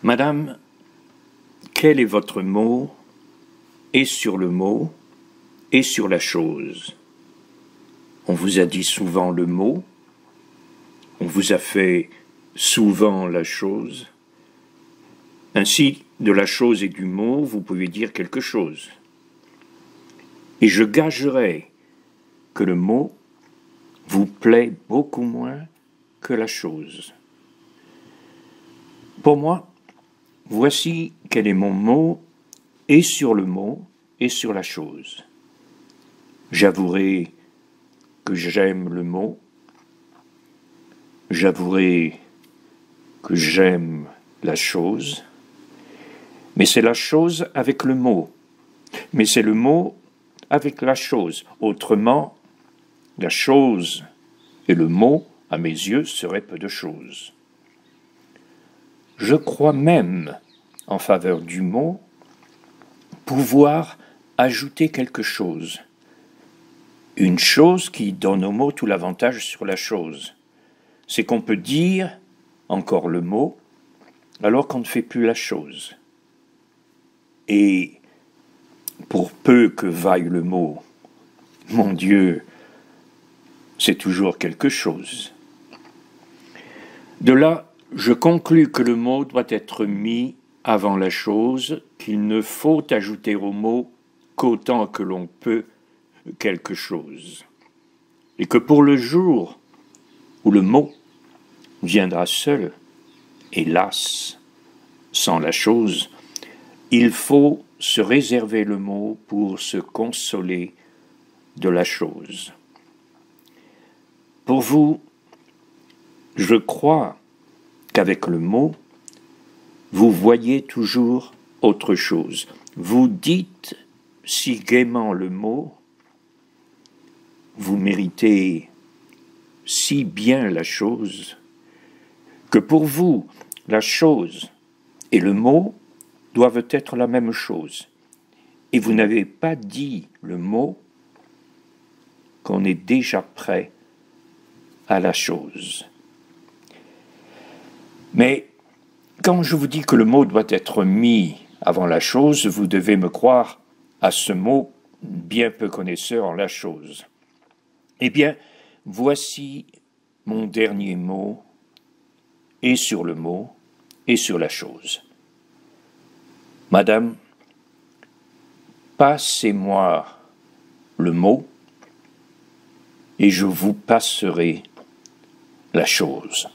Madame, quel est votre mot, et sur le mot, et sur la chose? On vous a dit souvent le mot, on vous a fait souvent la chose. Ainsi, de la chose et du mot, vous pouvez dire quelque chose. Et je gagerais que le mot vous plaît beaucoup moins que la chose. Pour moi, voici quel est mon mot, et sur le mot, et sur la chose. J'avouerai que j'aime le mot, j'avouerai que j'aime la chose, mais c'est la chose avec le mot, mais c'est le mot avec la chose. Autrement, la chose et le mot, à mes yeux, seraient peu de choses. Je crois même, en faveur du mot, pouvoir ajouter quelque chose. Une chose qui donne au mot tout l'avantage sur la chose. C'est qu'on peut dire encore le mot, alors qu'on ne fait plus la chose. Et pour peu que vaille le mot, mon Dieu, c'est toujours quelque chose. De là, je conclus que le mot doit être mis avant la chose, qu'il ne faut ajouter au mot qu'autant que l'on peut quelque chose. Et que pour le jour où le mot viendra seul, hélas, sans la chose, il faut se réserver le mot pour se consoler de la chose. Pour vous, je crois qu'avec le mot, vous voyez toujours autre chose. Vous dites si gaiement le mot, vous méritez si bien la chose, que pour vous, la chose et le mot doivent être la même chose. Et vous n'avez pas dit le mot qu'on est déjà prêt à la chose. Mais quand je vous dis que le mot doit être mis avant la chose, vous devez me croire à ce mot bien peu connaisseur en la chose. Eh bien, voici mon dernier mot, et sur le mot, et sur la chose. Madame, passez-moi le mot, et je vous passerai la chose.